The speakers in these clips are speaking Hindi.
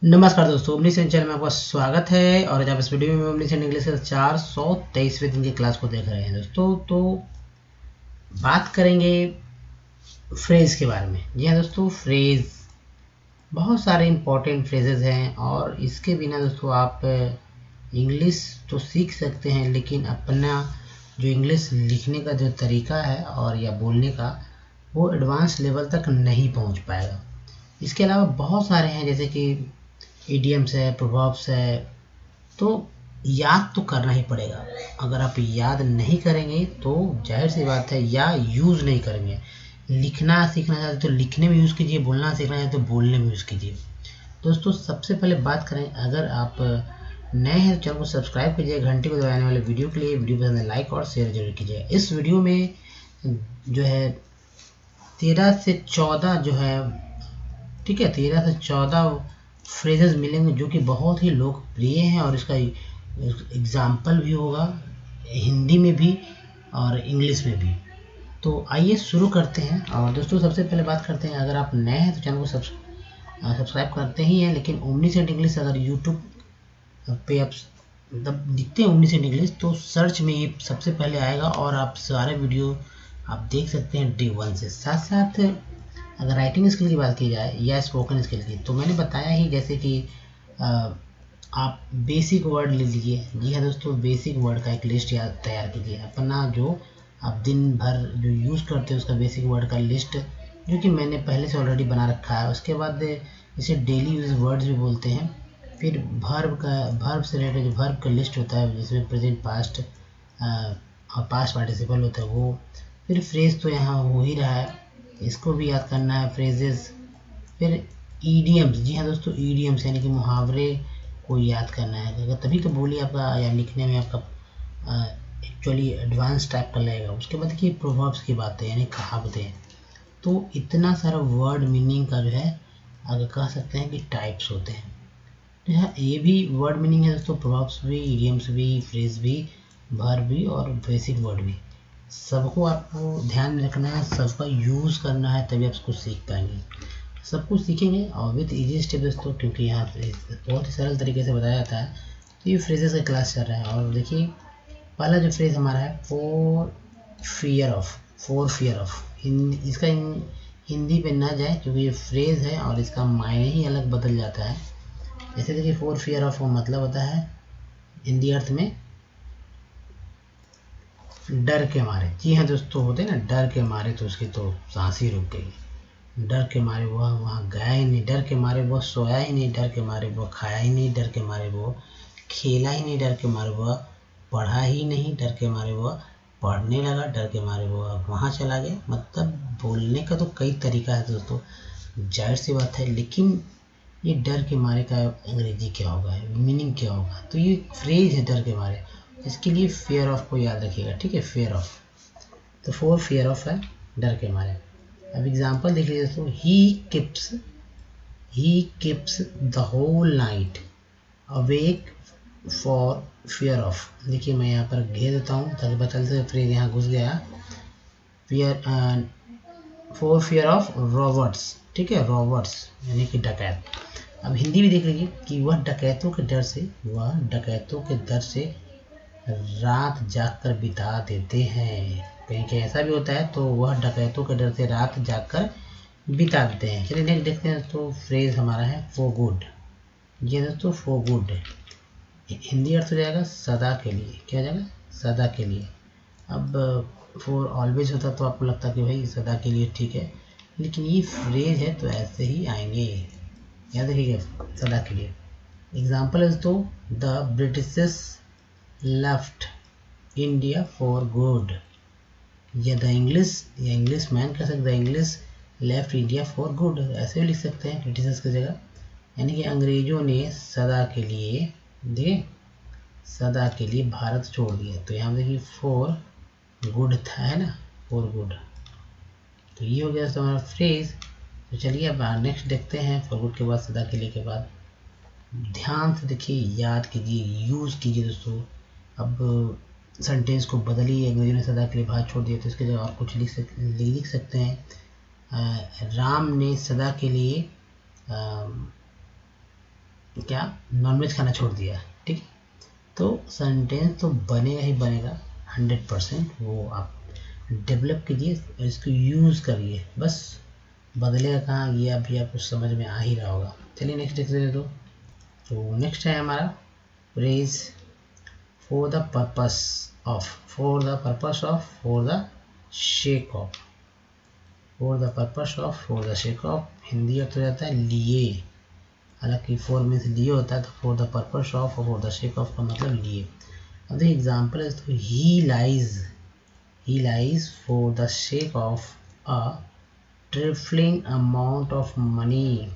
नमस्कार दोस्तों, ओमनीसेंट चैनल में आपका स्वागत है। और आज आप इस वीडियो में ओमनीसेंट इंग्लिश के 423वें दिन की क्लास को देख रहे हैं दोस्तों। तो बात करेंगे फ्रेज के बारे में। जी हाँ दोस्तों, फ्रेज बहुत सारे इंपॉर्टेंट फ्रेजेस हैं और इसके बिना दोस्तों आप इंग्लिश तो सीख सकते हैं, लेकिन अपना जो इंग्लिश लिखने का जो तरीका है और या बोलने का, वो एडवांस लेवल तक नहीं पहुंच पाएगा। इसके अलावा बहुत सारे हैं, जैसे कि इडियम्स है, प्रोवर्ब्स है, तो याद तो करना ही पड़ेगा। अगर आप याद नहीं करेंगे तो जाहिर सी बात है, या यूज़ नहीं करेंगे। लिखना सीखना चाहते तो लिखने में यूज़ कीजिए, बोलना सीखना चाहते तो बोलने में यूज़ कीजिए। दोस्तों सबसे पहले बात करें, अगर आप नए हैं तो चैनल को सब्सक्राइब कीजिए, घंटी को दबाने वाले वीडियो के लिए। वीडियो पसंद है लाइक और शेयर जरूर कीजिए। इस वीडियो में जो है 13 से 14 जो है, ठीक है, 13 से 14 फ्रेजेस मिलेंगे जो कि बहुत ही लोकप्रिय हैं और इसका एग्जाम्पल भी होगा हिंदी में भी और इंग्लिश में भी। तो आइए शुरू करते हैं। और दोस्तों सबसे पहले बात करते हैं, अगर आप नए हैं तो चैनल को सब्सक्राइब करते ही हैं, लेकिन ओमनीसेंट इंग्लिश अगर यूट्यूब पे आप मतलब लिखते हैं ओमनीसेंट इंग्लिश तो सर्च में ये सबसे पहले आएगा और आप सारे वीडियो आप देख सकते हैं डे 1 से। साथ साथ अगर राइटिंग स्किल की बात की जाए या स्पोकन स्किल की, तो मैंने बताया ही, जैसे कि आप बेसिक वर्ड ले लीजिए। जी हाँ दोस्तों, बेसिक वर्ड का एक लिस्ट तैयार कीजिए, अपना जो आप दिन भर जो यूज़ करते हैं उसका बेसिक वर्ड का लिस्ट, जो कि मैंने पहले से ऑलरेडी बना रखा है। उसके बाद इसे डेली यूज वर्ड्स भी बोलते हैं। फिर भर्ब से रिलेटेड जो भर्ब का लिस्ट होता है, जिसमें प्रेजेंट, पास्ट और पास्ट पार्टिसिपल होता है वो। फिर फ्रेज तो यहाँ हो ही रहा है, इसको भी याद करना है, फ्रेजेस। फिर ईडियम्स, जी हाँ दोस्तों, ईडियम्स यानी कि मुहावरे को याद करना है, अगर तभी तो बोली आपका या लिखने में आपका एक्चुअली एडवांस टाइप का लगेगा। उसके बाद देखिए प्रोवर्ब्स की बातें यानी कहावतें। तो इतना सारा वर्ड मीनिंग का जो है, अगर कह सकते हैं कि टाइप्स होते हैं। तो यहाँ ये भी वर्ड मीनिंग है दोस्तों, प्रोवर्ब्स भी, ईडियम्स भी, फ्रेज भी, वर्ब भी और बेसिक वर्ड भी। सबको आपको ध्यान में रखना है, सबका यूज़ करना है, तभी आप उसको सीख पाएंगे। सब कुछ सीखेंगे और विद इजी स्टेप दोस्तों, क्योंकि यहाँ पे बहुत ही सरल तरीके से बताया जाता है। तो ये फ्रेजेस का क्लास चल रहा है। और देखिए पहला जो फ्रेज हमारा है, for fear of. For fear of इसका हिंदी पे ना जाए, क्योंकि ये फ्रेज है और इसका मायने ही अलग बदल जाता है। जैसे देखिए फॉर फियर ऑफ मतलब होता है हिंदी अर्थ में डर के मारे। जी हाँ दोस्तों, होते हैं ना डर के मारे, तो उसकी तो सांस ही रुक गई। डर के मारे वह वहाँ गया ही नहीं, डर के मारे वह सोया ही नहीं, डर के मारे वह खाया ही नहीं, डर के मारे वो खेला ही नहीं, डर के मारे वह पढ़ा ही नहीं, डर के मारे वह पढ़ने लगा, डर के मारे वह वहाँ चला गया। मतलब बोलने का तो कई तरीका है दोस्तों, जाहिर सी बात है, लेकिन ये डर के मारे का अंग्रेजी क्या होगा, मीनिंग क्या होगा? तो ये फ्रेज है डर के मारे। इसके लिए फेयर ऑफ को याद रखिएगा, ठीक है, फेयर ऑफ। तो फोर फियर ऑफ है डर के मारे। अब एग्जांपल देख लीजिए दोस्तों, he keeps the whole night awake for fear of. देखिए मैं यहाँ पर घेर देता हूँ ताकि पता चले फ्रेज यहाँ घुस गया। Fear, for fear of Roberts, ठीक है, रॉबर्ट्स यानी कि डकैत। अब हिंदी भी देख लीजिए कि वह डकैतों के डर से, वह डकैतों के डर से रात जागकर बिता देते हैं। कहीं कहीं ऐसा भी होता है, तो वह डकैतों के डर से रात जागकर बिता देते हैं। चलिए नेक्स्ट देखते हैं। तो फ्रेज हमारा है फॉर गुड। ये दोस्तों फॉर गुड हिंदी अर्थ हो जाएगा सदा के लिए। क्या हो जाएगा? सदा के लिए। अब फॉर ऑलवेज होता तो आपको लगता कि भाई सदा के लिए ठीक है, लेकिन ये फ्रेज है तो ऐसे ही आएंगे, याद रखिएगा, सदा के लिए। एग्जाम्पल है तो the Britishers left India for good, या द इंग्लिश, या इंग्लिश मैन कह सकते, the English left India for good, ऐसे भी लिख सकते हैं ब्रिटिशर्स की जगह। यानी कि अंग्रेजों ने सदा के लिए, देखिए सदा के लिए भारत छोड़ दिया। तो यहाँ देखिए फॉर गुड था, है ना, फॉर गुड। तो ये हो गया हमारा फ्रेज। तो चलिए अब नेक्स्ट देखते हैं। फॉर गुड के बाद, सदा के लिए के बाद, ध्यान से देखिए, याद कीजिए, यूज़ कीजिए दोस्तों। अब सेंटेंस को बदलिए, अंग्रेजों ने सदा के लिए भारत छोड़ दिया, तो इसके जगह और कुछ लिख सकते हैं। राम ने सदा के लिए क्या नॉनवेज खाना छोड़ दिया, ठीक है। तो सेंटेंस तो बनेगा ही बनेगा 100%, वो आप डेवलप कीजिए और इसको यूज़ करिए, बस बदलेगा कहाँ ये अभी आपको समझ में आ ही रहा होगा। चलिए नेक्स्ट देखते हैं। तो नेक्स्ट है हमारा phrase for the purpose of, for the purpose of, for the sake of, for the purpose of, for the sake of Hindi अर्थ हो जाता है लिए। हालांकि फॉर मीन्स लिए होता है, तो फॉर द पर्पस ऑफ और फॉर द शेक ऑफ का मतलब लिए। अब देखिए एग्जाम्पल है, तो ही lies for the sake of a trifling amount of money.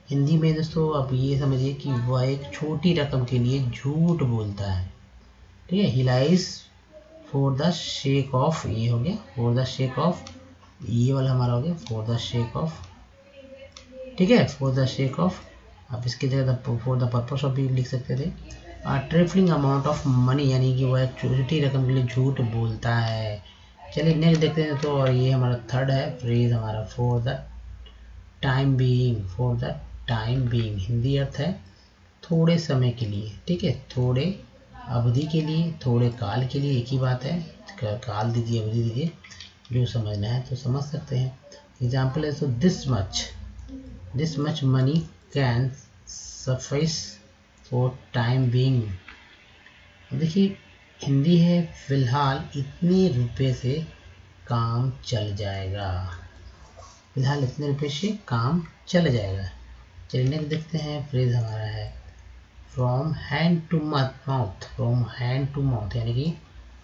Hindi में दोस्तों आप ये समझिए कि वह एक छोटी रकम के लिए झूठ बोलता है, ठीक है। ही lies for the sake of, ये हो गया फॉर द शेक ऑफ, ये वाला हमारा हो गया फॉर द शेक ऑफ, ठीक है, फॉर द शेक ऑफ। आप इसकी जगह फॉर द पर्पस ऑफ भी लिख सकते थे। ट्रिफलिंग अमाउंट ऑफ मनी यानी कि वह एक छोटी रकम के लिए झूठ बोलता है। चलिए नेक्स्ट देखते हैं। तो और ये हमारा थर्ड है फ्रेज हमारा for the time being, for the time being Hindi अर्थ है थोड़े समय के लिए, ठीक है, थोड़े अवधि के लिए, थोड़े काल के लिए, एक ही बात है, काल दीजिए अवधि दीजिए, जो समझना है तो समझ सकते हैं। एग्जाम्पल है तो this much money can suffice for time being. देखिए हिंदी है फिलहाल इतने रुपए से काम चल जाएगा, फिलहाल इतने रुपए से काम चल जाएगा। चलिए नेक्स्ट देखते हैं। फ्रेज हमारा है from hand to mouth, from hand to mouth यानी कि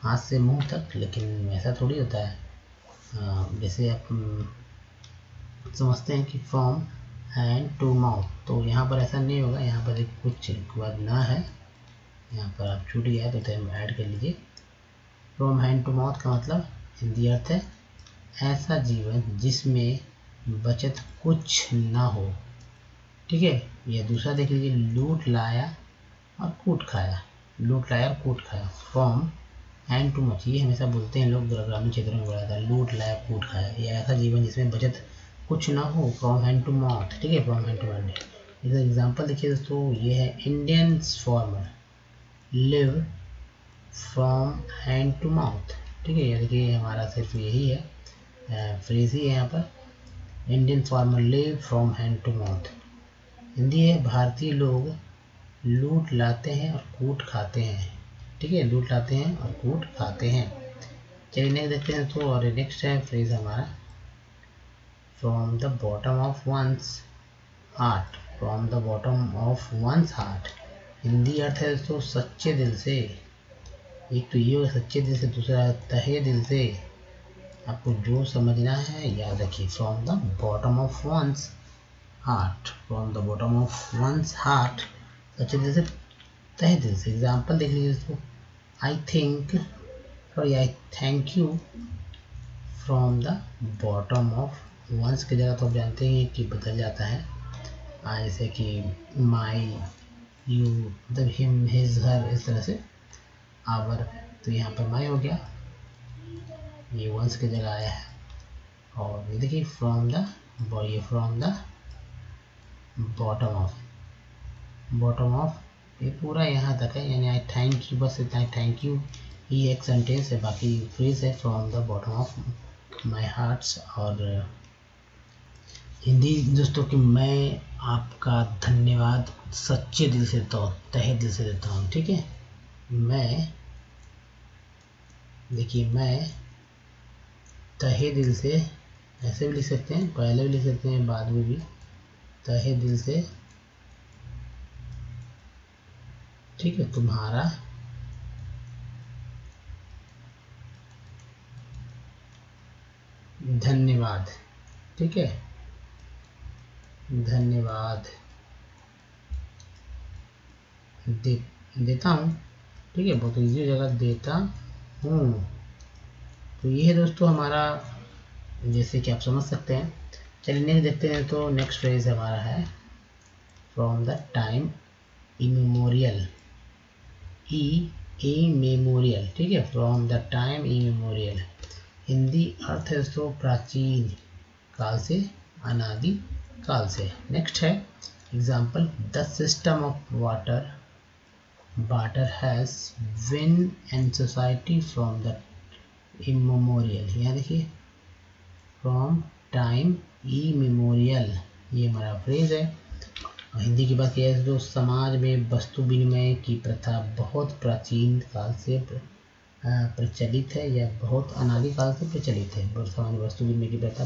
हाथ से मुंह तक, लेकिन ऐसा थोड़ी होता है। जैसे आप समझते हैं कि फ्रॉम हैंड टू माउथ, तो यहाँ पर ऐसा नहीं होगा, यहाँ पर एक कुछ वर्ड ना है, यहाँ पर आप छूट गया तो ऐड कर लीजिए। फ्रॉम हैंड टू माउथ का मतलब हिंदी अर्थ है ऐसा जीवन जिसमें बचत कुछ ना हो, ठीक है। यह दूसरा देख लीजिए लूट लाया और कूट खाया, लूट लाया और कूट खाया, फ्रॉम हैंड टू मच, ये हमेशा बोलते हैं लोग ग्रामीण क्षेत्रों में बोला जाता है लूट लाया कूट खाया, यह ऐसा जीवन जिसमें बचत कुछ ना हो, फ्रॉम हैंड टू माउथ, ठीक है, फ्रॉम हैंड टू माउथ। इसका एग्जाम्पल देखिए दोस्तों, ये है Indian farmer live from hand to mouth, ठीक है। ये देखिए हमारा सिर्फ यही है फ्रेज ही है यहाँ पर, Indian farmer live from hand to mouth. Hindi है भारतीय लोग लूट लाते हैं और कूट खाते हैं, ठीक है, लूट लाते हैं और कूट खाते हैं। चलिए नेक्स्ट देखते हैं। तो और नेक्स्ट है फ्रेज हमारा from the bottom of one's heart, from the bottom of one's heart Hindi अर्थ है दोस्तों सच्चे दिल से। एक तो ये होगा सच्चे दिल से, दूसरा तहे दिल से। आपको जो समझना है याद रखिए, from the bottom of one's heart, from the bottom of one's heart सच्चे दिल से तहे दिल से। एग्जाम्पल देख लीजिए दोस्तों, I thank you from the bottom of ones की जगह तो आप जानते हैं कि बदल जाता है, जैसे कि माई यू मतलब हिम हिज हर, इस तरह से आवर, तो यहाँ पर माई हो गया, ये वंस की जगह आया है। और ये देखिए फ्रॉम द बॉटम ऑफ ये पूरा यहाँ तक है, यानी आई थैंक यू, बस इतना थैंक यू ये एक सेंटेंस है, बाकी फ्रेज है from the bottom of my hearts. और हिंदी दोस्तों कि मैं आपका धन्यवाद सच्चे दिल से तो तहे दिल से देता हूँ, ठीक है। मैं देखिए मैं तहे दिल से ऐसे भी लिख सकते हैं, पहले भी लिख सकते हैं, बाद में भी, तहे दिल से, ठीक है, तुम्हारा धन्यवाद, ठीक है, धन्यवाद देता हूँ, ठीक है, बहुत ईजी जगह देता हूँ। तो ये है दोस्तों हमारा, जैसे कि आप समझ सकते हैं। चलिए नेक्स्ट देखते हैं। तो नेक्स्ट फ्रेज हमारा है from the time immemorial, immemorial, ठीक है, from the time immemorial Hindi अर्थ है दोस्तों प्राचीन काल से, अनादि काल से। नेक्स्ट है example, the system of water has win and society from the immemorial. यहाँ देखिए, फ्रॉम टाइम इमेमोरियल, ये हमारा फ्रेज है। और हिंदी की बात किया जाए तो समाज में वस्तु विनिमय की प्रथा बहुत प्राचीन काल से प्रचलित है, या बहुत अनादिकाल से प्रचलित है। समाज में वस्तु विनिमय की प्रथा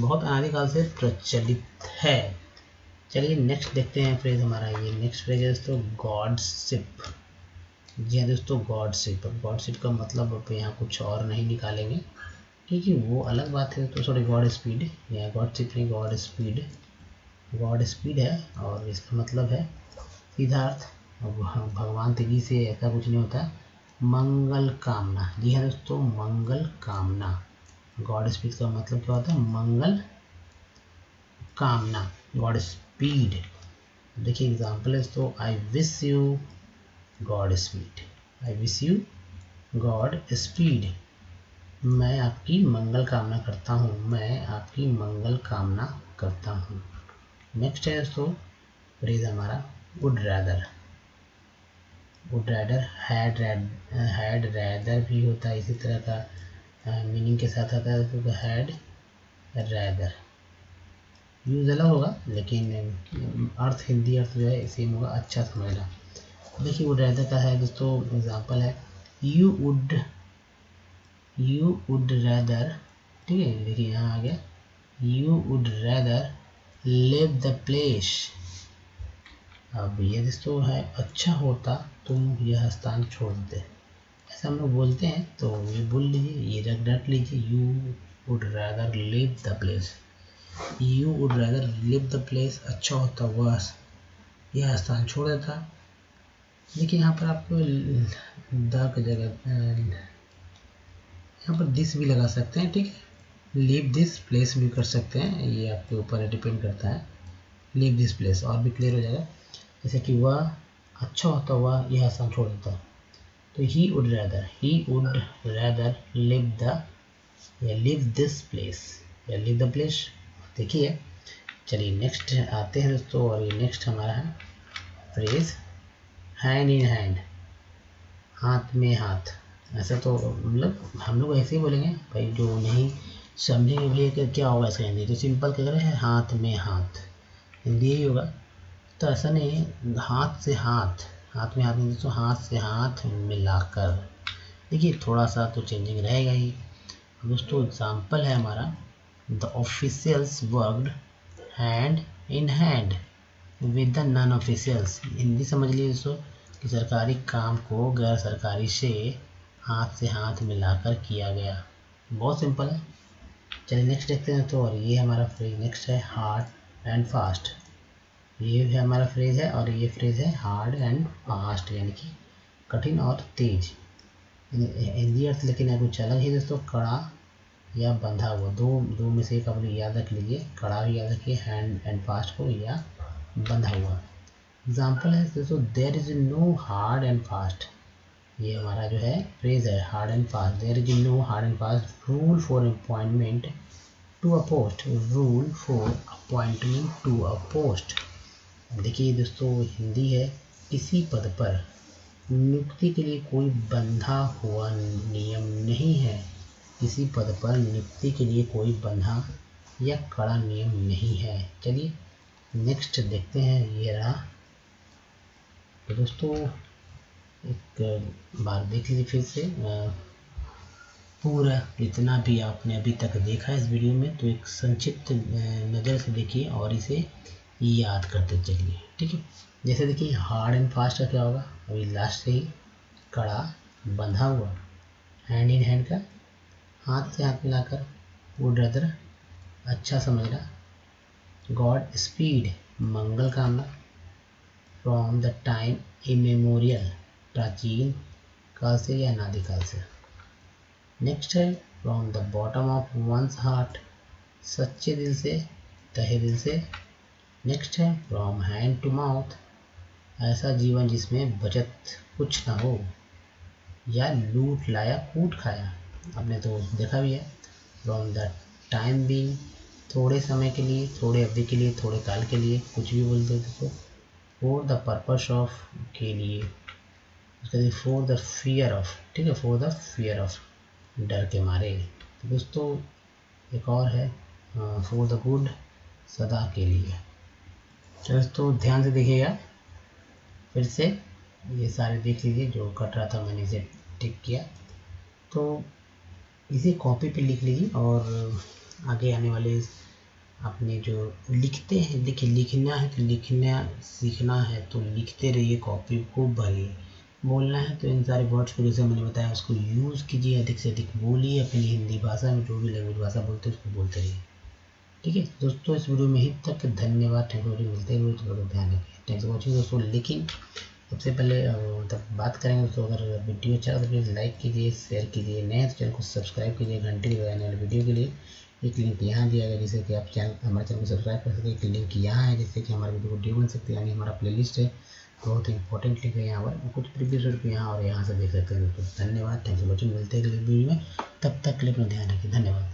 बहुत अनादिकाल से प्रचलित है। चलिए नेक्स्ट देखते हैं फ्रेज हमारा। ये नेक्स्ट फ्रेज है दोस्तों, गॉडशिप। जी हाँ दोस्तों, गॉडशिप। गॉडशिप का मतलब अब यहाँ कुछ और नहीं निकालेंगे, क्योंकि वो अलग बात है। तो सॉरी, गॉड स्पीड, या गॉडशिप नहीं, गॉड स्पीड। गॉड स्पीड है और इसका मतलब है सीधा अर्थ, भगवान तेजी से, ऐसा कुछ नहीं होता। मंगल कामना। जी हाँ दोस्तों, मंगल कामना। गॉड स्पीड का मतलब क्या होता है? मंगल कामना, गॉड स्पीड। देखिए एग्जाम्पल है दोस्तों, I wish you God speed. I wish you God speed. मैं आपकी मंगल कामना करता हूँ, मैं आपकी मंगल कामना करता हूँ। नेक्स्ट है दोस्तों फ्रेज हमारा, would rather. Would rather, had rather भी होता है, इसी तरह का मीनिंग के साथ आता है। तो हैड रैदर यूज अलग होगा, लेकिन अर्थ, हिंदी अर्थ जो है सेम होगा, अच्छा समझना। देखिए वुड रैदर का है दोस्तों, एग्जाम्पल है, यू वुड रैदर। ठीक है, देखिए यहाँ आ गया, you would rather live the place. अब ये दोस्तों है, अच्छा होता तुम यह स्थान छोड़ दे, ऐसा हम लोग बोलते हैं। तो ये बोल लीजिए, ये रट लीजिए, you would rather live the place. You would rather live the place, अच्छा होता वह यह स्थान छोड़ देता। देखिए यहाँ पर आपको द की जगह यहाँ पर दिस भी लगा सकते हैं, ठीक है। लीव दिस प्लेस भी कर सकते हैं, ये आपके ऊपर डिपेंड करता है। लीव दिस प्लेस और भी क्लियर हो जाएगा, जैसे कि वह अच्छा होता हुआ यह स्थान छोड़ देता। तो he would rather live the, या लिव दिस प्लेस, या लिव द प्लेस। देखिए चलिए नेक्स्ट आते हैं दोस्तों, और ये नेक्स्ट हमारा है फ्रेज, हैंड इन हैंड, हाथ में हाथ। ऐसा तो मतलब हम लोग ऐसे ही बोलेंगे भाई, जो नहीं समझेंगे भी कि क्या होगा इसका हिंदी, तो सिंपल कह रहे हैं हाथ में हाथ, हिंदी यही होगा। तो ऐसा नहीं, हाथ से हाथ, हाथ में हाथ नहीं दोस्तों, हाथ से हाथ मिलाकर। देखिए थोड़ा सा तो चेंजिंग रहेगा ही दोस्तों। एग्जाम्पल है हमारा, the officials worked hand in hand with the non officials. Hindi समझ लीजिए दोस्तों, कि सरकारी काम को गैर सरकारी से हाथ से हाथ मिलाकर किया गया। बहुत सिंपल है। चलिए नेक्स्ट देखते हैं तो, और ये हमारा फ्रेज नेक्स्ट है, हार्ड एंड फास्ट। ये है हमारा फ्रेज है, और ये फ्रेज है हार्ड एंड फास्ट, यानी कि कठिन और तेज। हिंदी अर्थ लेकिन है कुछ अलग है दोस्तों, कड़ा या बंधा हुआ, दो में से एक आप याद रख लीजिए, कड़ा भी याद रखिए हैंड एंड फास्ट को, या बंधा हुआ। एग्जाम्पल है दोस्तों, there is no hard and fast. ये हमारा जो है फ्रेज है, hard and fast. There is no hard and fast rule for appointment to a post, rule for appointment to a post. देखिए दोस्तों हिंदी है, किसी पद पर नियुक्ति के लिए कोई बंधा हुआ नियम नहीं है। किसी पद पर नियुक्ति के लिए कोई बंधा या कड़ा नियम नहीं है। चलिए नेक्स्ट देखते हैं, ये रहा। तो दोस्तों एक बार देख लीजिए फिर से पूरा जितना भी आपने अभी तक देखा इस वीडियो में, तो एक संक्षिप्त नज़र से देखिए और इसे याद करते चलिए, ठीक है। जैसे देखिए हार्ड एंड फास्ट का क्या होगा, अभी लास्ट से ही, कड़ा बंधा हुआ, हैंड इन हैंड का हाथ से हाथ मिलाकर, वुड रैदर अच्छा समझना, गॉड स्पीड मंगल कामना, फ्रॉम द टाइम इमेमोरियल प्राचीन काल से या अनादिकाल से। नेक्स्ट है from the bottom of one's heart सच्चे दिल से, तहे दिल से। नेक्स्ट है फ्रॉम हैंड टू माउथ ऐसा जीवन जिसमें बचत कुछ ना हो, या लूट लाया कूट खाया, आपने तो देखा भी है। फ्रॉम द टाइम बीइंग थोड़े समय के लिए, थोड़े अवधि के लिए, थोड़े काल के लिए, कुछ भी बोल दो दोस्तों। फॉर द पर्पस ऑफ के लिए, उसके बाद फॉर द फियर ऑफ, ठीक है, फॉर द फियर ऑफ, डर के मारे। तो दोस्तों एक और है फॉर द गुड, सदा के लिए। तो दोस्तों ध्यान से देखिएगा, फिर से ये सारे देख लीजिए, जो कट रहा था मैंने इसे टिक किया। तो इसे कॉपी पे लिख लीजिए और आगे आने वाले अपने जो लिखते हैं, देखिए लिखना है तो लिखना सीखना है तो लिखते रहिए, कॉपी खूब भरिए। बोलना है तो इन सारे वर्ड्स को जैसे मैंने बताया उसको यूज़ कीजिए, अधिक से अधिक बोलिए अपनी हिंदी भाषा में, जो भी लैंग्वेज भाषा बोलते हैं उसको बोलते रहिए। ठीक है दोस्तों, इस वीडियो में ही तक, धन्यवाद। थैंक यू, मिलते हैं तो ध्यान रखिए। थैंक्स फॉर वॉचिंग दोस्तों। लेकिन सबसे पहले मतलब बात करेंगे दोस्तों, अगर वीडियो अच्छा तो प्लीज़ लाइक कीजिए, शेयर कीजिए, नए तो चैनल को सब्सक्राइब कीजिए, घंटी बजाने वाले वीडियो के लिए एक लिंक यहाँ दिया गया जिससे कि आप हमारे चैनल को सब्सक्राइब कर सकते हैं। एक लिंक यहाँ है जिससे कि हमारे वीडियो को वीडियो बन सकते हैं, यानी हमारा प्लेलिस्ट है, बहुत ही इंपॉर्टेंट लिंक है यहाँ पर, कुछ प्रीवियस वीडियो यहाँ और यहाँ से देख सकते हैं दोस्तों। धन्यवाद, थैंक्स फॉर वॉचिंग, मिलते हैं अगले वीडियो में, तब तक के लिए अपना ध्यान रखिए, धन्यवाद।